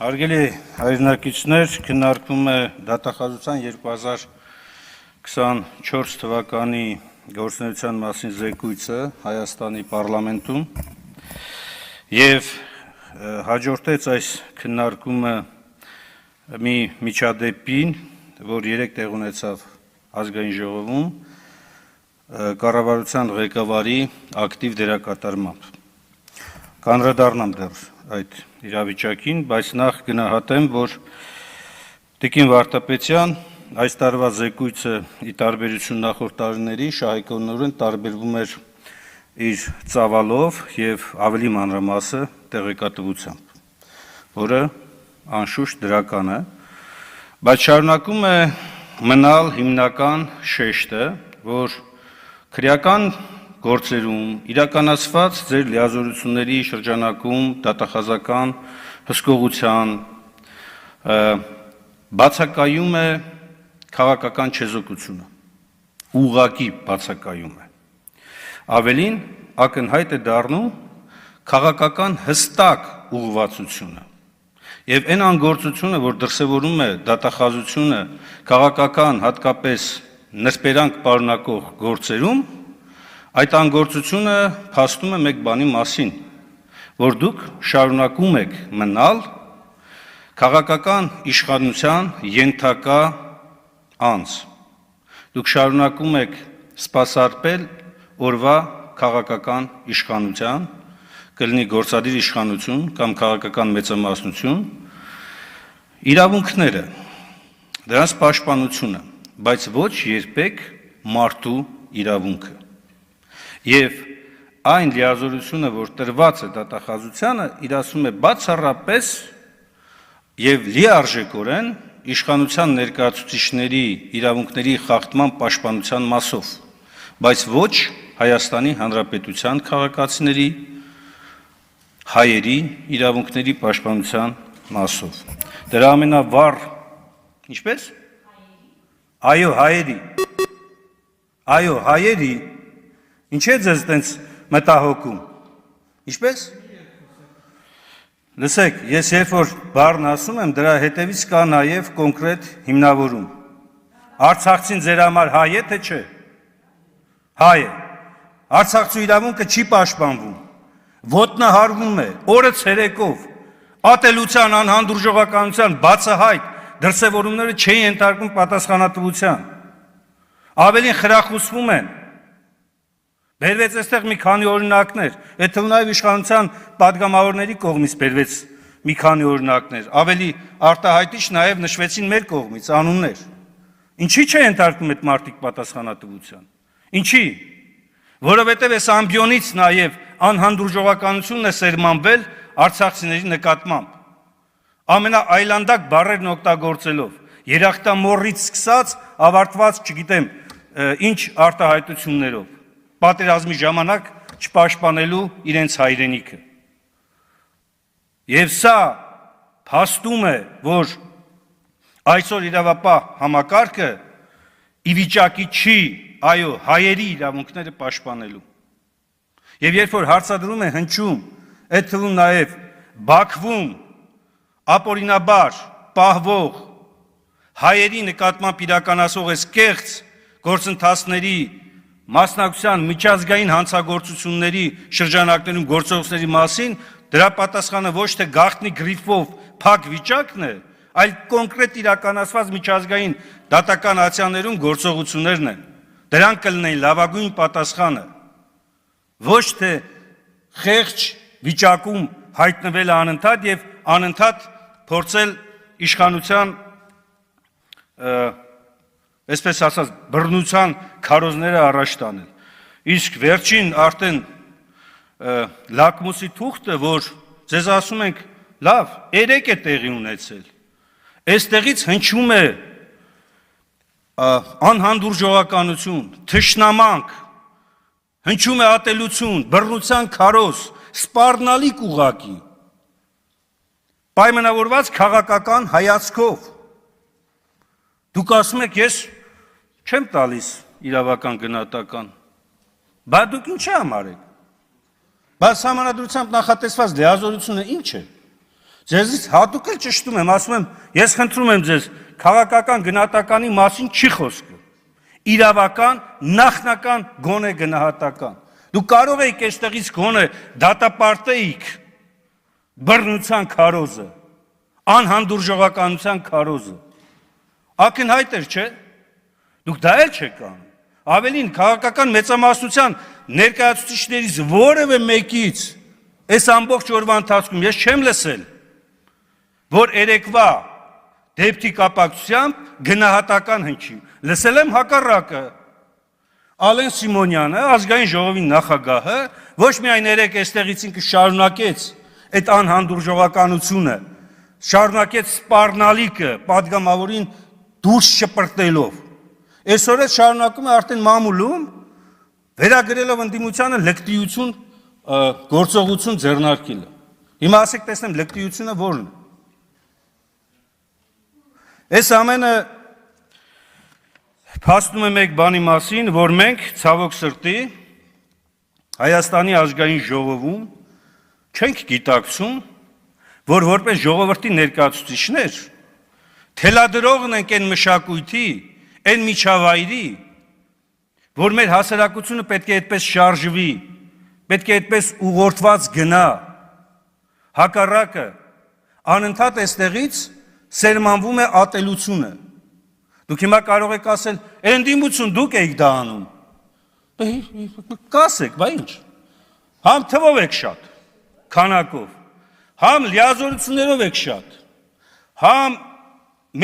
Հարգելի հայրենակիցներ, քննարկվում է դատախազության 2024 թվականի գործունեության մասին զեկույցը Հայաստանի պարլամենտում եւ հաջորդեց այս քննարկումը մի միջադեպին, որ 3 տեղ ունեցավ ազգային ժողովում կառավարության ղեկավարի ակտիվ դերակատարմամբ։ Կանդրադառնամ դեռ այդ իրավիճակին, բայց նախ գնահատեմ, որ Տիկին Վարդապետյան այս տարվա զեկույցը ի տարբերություն նախորդ տարիների շահեկանորեն տարբերվում էր իր ծավալով եւ ավելի մանրամասը տեղեկատվությամբ, որը անշուշտ դրական է, բայց շարունակում է մնալ հիմնական շեշտը, որ քրեական գործերում իրականացված ձեր լիազորությունների շրջանակում դատախազական հսկողության բացակայում է քաղաքական չեզոքությունը, ուղղակի բացակայում է։ Ավելին ակնհայտ է դառնում քաղաքական հստակ ուղղվածությունը եւ այն անգործությունը, որ դրսևորում է դատախազությունը քաղաքական, հատկապես նրբերանգ պարունակող գործերում, այդ անգործությունը փաստում է մեկ բանի մասին, որ դուք շարունակում եք մնալ քաղաքական իշխանության ենթակա անձ։ Դուք շարունակում եք սպասարկել օրվա քաղաքական իշխանության, կլինի գործադիր իշխանություն կամ քաղաքական մեծամասնություն, իրավունքները, դրանց պաշտպանությունը, բայց ոչ երբեք մարդու իրավունքը։ Եվ այն լիազորությունը, որ տրված է դատախազությանը, իրացում է բացառապես եւ լիարժեքորեն իշխանության ներկայացուցիչների իրավունքների խախտման պաշտպանության մասով, բայց ոչ Հայաստանի Հանրապետության քաղաքացիների, հայերի իրավունքների պաշտպանության մասով։ Դրա ամենավառ, ինչպես? Այո, հայերի, ինչ է ձեզ տենց մտահոգում, ինչպես? Լսեք, ես երբ որ բառն ասում եմ, դրա հետևից կա նաև կոնկրետ հիմնավորում։ Արցախցին ձեր համար հայ է, թե չէ? Հայ է։ Արցախցու իրավունքը չի պաշտպանվում, ոտնահարվում է, օրը ցերեկով, ատելության, անհանդուրժողականության բացահայտ դրսևորումները չէին ենթարկվում պատասխանատվության։ Ավելին խրախուսվում են։ Բերվեց այստեղ մի քանի օրինակներ, այդ թվում նաև իշխանության պատգամավորների կողմից բերվեց մի քանի օրինակներ, ավելի արտահայտիչ նաև նշվեցին մեր կողմից անուններ։ Ինչի՞ չէ ենթարկվում այդ մարդիկ պատասխանատվության։ Ինչի՞։ Որովհետև այս ամբիոնից նաև անհանդուրժողականությունն է սերմանվել արցախցիների նկատմամբ։ Ամենաայլանդակ բառերն օգտագործելով, երախտամոռից սկսած ավարտված, չգիտեմ, ինչ արտահայտություններով, պատերազմի ժամանակ չպաշտպանելու իրենց հայրենիքը։ Եվ սա փաստում է, որ այսօր իրավապահ համակարգը ի վիճակի չի, այո, հայերի իրավունքները պաշտպանելու։ Եվ երբ որ հարցադրում է հնչում, այդ թվում նաև Բաքվում ապօրինաբար պահվող հայերի նկատմամբ իրականացող այս կեղծ գործընթացների մասնակցության միջազգային հանցագործությունների շրջանակներում գործողությունների մասին, դրա պատասխանը ոչ թե գաղտնի գրիֆով փակ վիճակն է, այլ կոնկրետ իրականացված միջազգային դատական ակցիաներում գործողություններն են։ Դրանք կլինեն լավագույն պատասխանը, ոչ թե խեղճ վիճակում հայտնվել անընդհատ եւ անընդհատ փորձել իշխանության այսպես ասած բռնության քարոզները առաջ տանել։ Իսկ վերջին արդեն լակմուսի թուղթը, որ ձեզ ասում ենք, լավ, 3 է տեղի ունեցել։ Այստեղից հնչում է անհանդուրժողականություն, թշնամանք, հնչում է ատելություն, բռնության քարոզ, սպառնալիք ուղղակի, պայմանավորված քաղաքական հայացքով։ Դուք ասում եք, ես չեմ տալիս իրավական գնահատական, բայց դուք ինչ համար եք։ Բայց համանadrությամբ նախատեսված լիազորությունը ինչ է։ Ձեզից հատուկ էլ ճշտում եմ, ասում եմ, ես խնդրում եմ ձեզ, քաղաքական գնահատականի մասին չի խոսքը։ Իրավական, նախնական, գոնե գնահատական։ Դուք կարող եք այստեղից գոնե դատապարտեիք բռնության քարոզը, անհանդուրժողականության քարոզը։ Ակնհայտ էր, չէ՞։ Դուք դա էլ չեք անում։ Ավելին, քաղաքական մեծամասնության ներկայացուցիչներից որևէ մեկից այս ամբողջ օրվա ընթացքում ես չեմ լսել, որ երեկվա դեպքի կապակցությամբ գնահատական հնչի։ Լսել եմ հակառակը։ Ալեն Սիմոնյանը, ազգային ժողովի նախագահը, ոչ միայն երեք այստեղից ինքը շարունակեց այդ անհանդուրժողականությունը, շարունակեց սպառնալիքը պատգամավորին դուրս շպրտելով։ Այսօր էլ շարունակում է արդեն մամուլում վերագրելով ընդդիմությանը լկտիություն գործողություն ձեռնարկելը։ Հիմա ասեք տեսնեմ լկտիությունը որն է։ Այս ամենը փաստում է մեկ բանի մասին, որ մենք ցավոք սրտի Հայաստանի ազգային ժողովում չենք գիտակցում, որ որպես ժողովրդի ներկայացուցիչներ թելադրողն ենք այն մշակույթի, այն միջավայրի, որ մեր հասարակությունը պետք է այդպես շարժվի, պետք է այդպես ուղղորդված գնա, հակառակը անընդհատ այստեղից սերմանվում է ատելությունը։ Դուք հիմա կարող եք ասել, ընդդիմություն դուք եք դա անում։ Կասեք, բա ինչ։ Համ թվով եք շատ, քանակով, համ լիազորություններով եք շատ, համ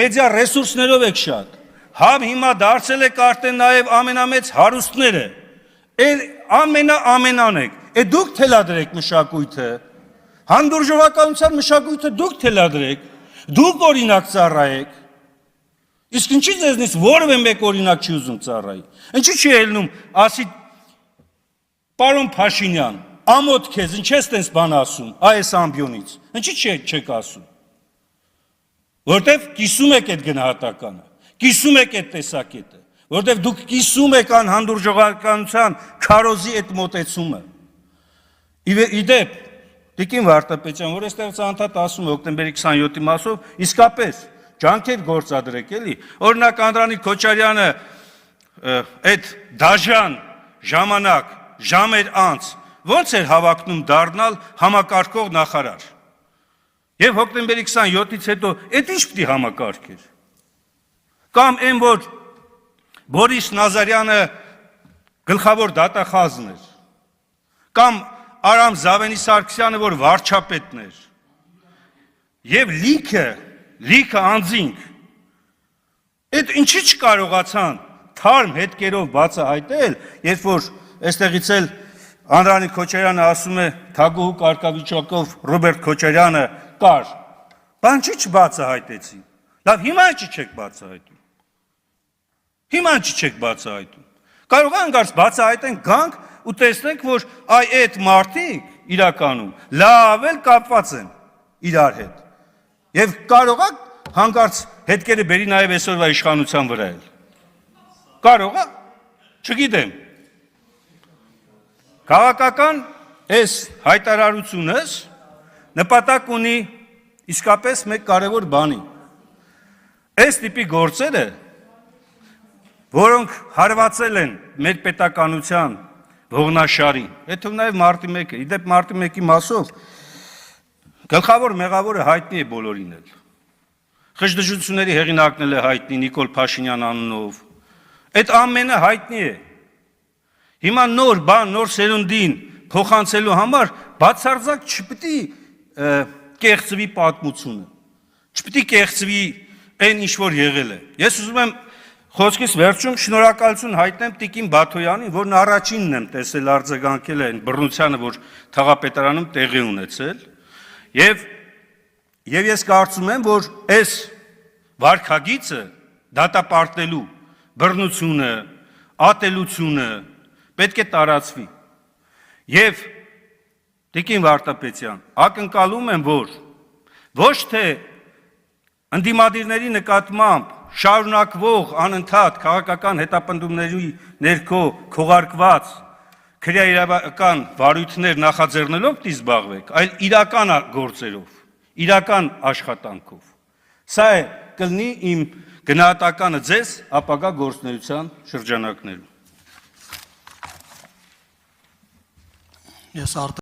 մեդիա ռեսուրսներով եք շատ, համ հիմա դարձել եք արդեն նաև ամենամեծ հարուստները, ամենան եք, դուք թելադրեք մշակույթը, հանդուրժողականության մշակույթը դուք թելադրեք, դուք օրինակ ծառայեք, իսկ ինչի ձեզնից որևէ մեկ օրինակ չի ուզում ծառայի, ինչի չի ելնում, ասի, պարոն Փաշինյան, ամոթ քեզ, ինչ ես տենց բան ասում, այս ամբյոնից, ինչի չեք ասում, որտև կիսում եք այդ գնահատականը, կիսում եք այդ տեսակետը, որտև դուք կիսում եք անհանդուրժողականության քարոզի այդ մոտեցումը, իդեպ, Տիկին Վարդապետյան, որ այստեղից անդադ ասում է հոկտեմբերի 27-ի մասով, իսկապես ջանքեր գործադրեք, էլի։ Օրինակ Անդրանիկ Քոչարյանը այդ դաժան ժամանակ, ժամեր անց, ոնց էր հավակնում դառնալ համակարգող նախարար։ Եվ հոկտեմբերի 27-ից հետո այդ ինչ պիտի համակարգեր։ Կամ այն, որ Բորիս Նազարյանը գլխավոր դատախազն էր։ Կամ Արամ Զավենի Սարգսյանը, որ վարչապետն էր, և լիքը անձինք, այդ ինչի չկարողացան թարմ հետքերով բացահայտել, երբ որ այստեղից էլ Անդրանիկ Քոչարյանը ասում է թագուհու կարգավիճակով Ռոբերտ Քոչարյանը կար, բան չի չբացահայտեցին, լավ հիմա ինչի չեք բացահայտում, հիմա ինչի չեք բացահայտում, կարող անգարս բացահայտենք գանք ու տեսնենք, որ այդ մարդիկ իրականում լավ էլ կապված են իրար հետ և կարող է հանկարծ հետքերը բերի նաև այսօրվա իշխանության վրա էլ, կարող է, չգիտեմ, քաղաքական այս հայտարարությունս նպատակ ունի իսկապես մեկ կարևոր բանի, այս տիպի գործերը, որոնք հարվածել են մեր պետականության ողնաշարին, հետո նաև մարտի 1-ը, իդեպ մարտի 1-ի մասով գլխավոր մեղավորը հայտնի է բոլորին էլ, խժդժությունների հեղինակն էլ է հայտնի Նիկոլ Փաշինյան անունով, այդ ամենը հայտնի է, հիմա նոր բան, նոր սերունդին փոխանցելու համար բացարձակ չպիտի կեղծվի պատմությունը, չպիտի կեղծվի այն ինչ որ եղել է, ես ուզում եմ Խոսքից վերջում շնորհակալություն հայտնեմ Տիկին Բաթոյանին, որն առաջինն եմ տեսել արձագանքել այն բռնությանը, որ թաղապետարանում տեղի ունեցել, եւ ես կարծում եմ, որ այս վարքագիծը դատապարտելու բռնությունը, ատելությունը պետք է տարածվի։ Եվ Տիկին Վարդապետյան, ակնկալում եմ, որ ոչ թե ընդդիմադիրների նկատմամբ շարունակվող անընդհատ քաղաքական հետապնդումների ներքո քողարկված քրեական վարույթներ նախաձեռնելով պիտի զբաղվեք, այլ իրական գործերով, իրական աշխատանքով։ Սա է կլինի իմ գնահատականը ձեզ ապագա գործունեության շրջանակներում։ Ես